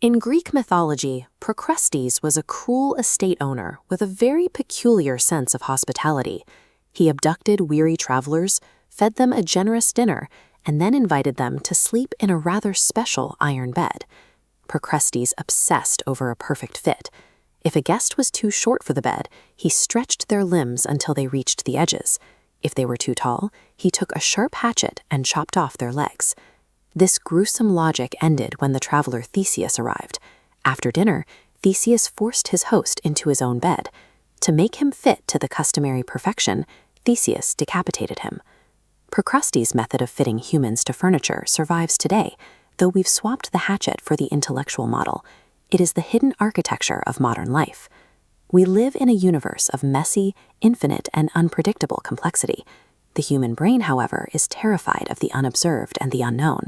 In Greek mythology, Procrustes was a cruel estate owner with a very peculiar sense of hospitality. He abducted weary travelers, fed them a generous dinner, and then invited them to sleep in a rather special iron bed. Procrustes obsessed over a perfect fit. If a guest was too short for the bed, he stretched their limbs until they reached the edges. If they were too tall, he took a sharp hatchet and chopped off their legs. This gruesome logic ended when the traveler Theseus arrived. After dinner, Theseus forced his host into his own bed. To make him fit to the customary perfection, Theseus decapitated him. Procrustes' method of fitting humans to furniture survives today, though we've swapped the hatchet for the intellectual model. It is the hidden architecture of modern life. We live in a universe of messy, infinite, and unpredictable complexity. The human brain, however, is terrified of the unobserved and the unknown.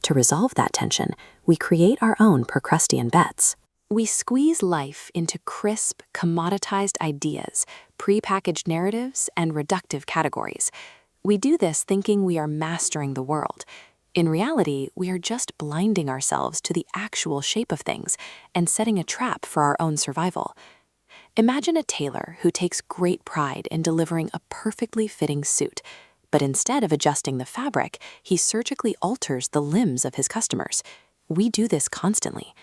To resolve that tension, we create our own Procrustean beds. We squeeze life into crisp, commoditized ideas, prepackaged narratives, and reductive categories. We do this thinking we are mastering the world. In reality, we are just blinding ourselves to the actual shape of things and setting a trap for our own survival. Imagine a tailor who takes great pride in delivering a perfectly fitting suit, but instead of adjusting the fabric, he surgically alters the limbs of his customers. We do this constantly.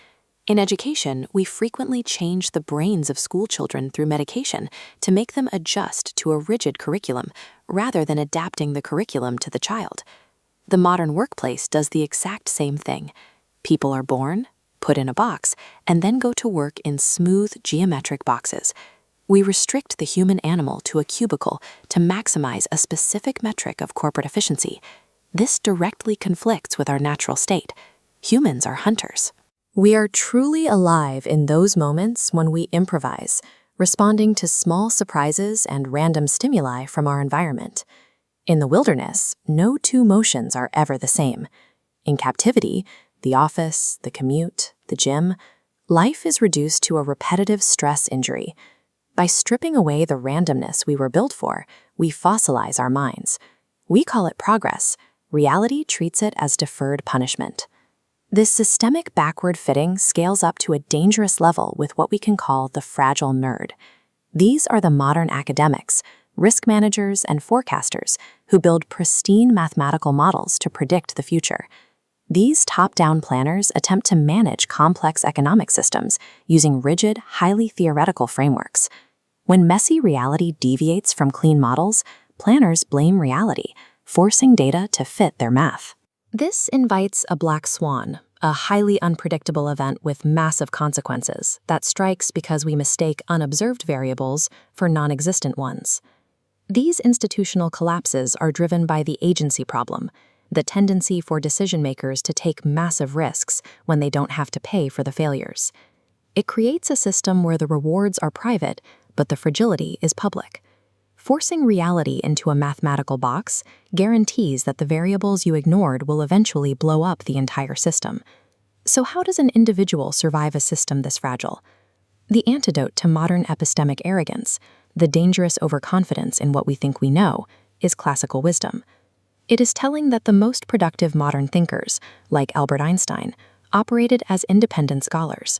In education, we frequently change the brains of schoolchildren through medication to make them adjust to a rigid curriculum, rather than adapting the curriculum to the child. The modern workplace does the exact same thing. People are born, put in a box, and then go to work in smooth, geometric boxes. We restrict the human animal to a cubicle to maximize a specific metric of corporate efficiency. This directly conflicts with our natural state. Humans are hunters. We are truly alive in those moments when we improvise, responding to small surprises and random stimuli from our environment. In the wilderness, no two motions are ever the same. In captivity, the office, the commute, the gym, life is reduced to a repetitive stress injury. By stripping away the randomness we were built for, we fossilize our minds. We call it progress. Reality treats it as deferred punishment. This systemic backward fitting scales up to a dangerous level with what we can call the fragile nerd. These are the modern academics, risk managers, and forecasters who build pristine mathematical models to predict the future. These top-down planners attempt to manage complex economic systems using rigid, highly theoretical frameworks. When messy reality deviates from clean models, planners blame reality, forcing data to fit their math. This invites a black swan, a highly unpredictable event with massive consequences that strikes because we mistake unobserved variables for non-existent ones. These institutional collapses are driven by the agency problem, the tendency for decision-makers to take massive risks when they don't have to pay for the failures. It creates a system where the rewards are private, but the fragility is public. Forcing reality into a mathematical box guarantees that the variables you ignored will eventually blow up the entire system. So how does an individual survive a system this fragile? The antidote to modern epistemic arrogance, the dangerous overconfidence in what we think we know, is classical wisdom. It is telling that the most productive modern thinkers, like Albert Einstein, operated as independent scholars.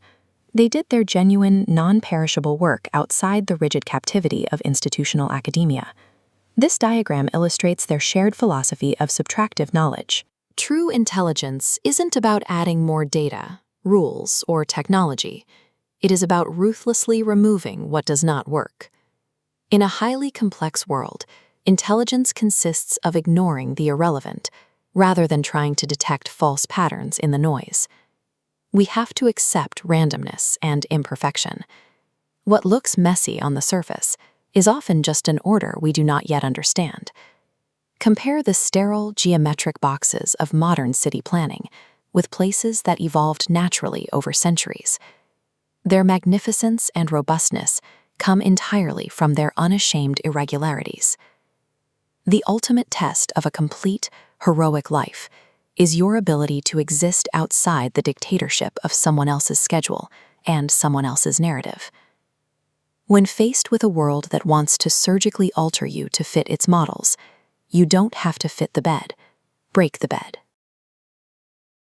They did their genuine, non-perishable work outside the rigid captivity of institutional academia. This diagram illustrates their shared philosophy of subtractive knowledge. True intelligence isn't about adding more data, rules, or technology. It is about ruthlessly removing what does not work. In a highly complex world, intelligence consists of ignoring the irrelevant, rather than trying to detect false patterns in the noise. We have to accept randomness and imperfection. What looks messy on the surface is often just an order we do not yet understand. Compare the sterile, geometric boxes of modern city planning with places that evolved naturally over centuries. Their magnificence and robustness come entirely from their unashamed irregularities. The ultimate test of a complete, heroic life is your ability to exist outside the dictatorship of someone else's schedule and someone else's narrative. When faced with a world that wants to surgically alter you to fit its models, you don't have to fit the bed, break the bed.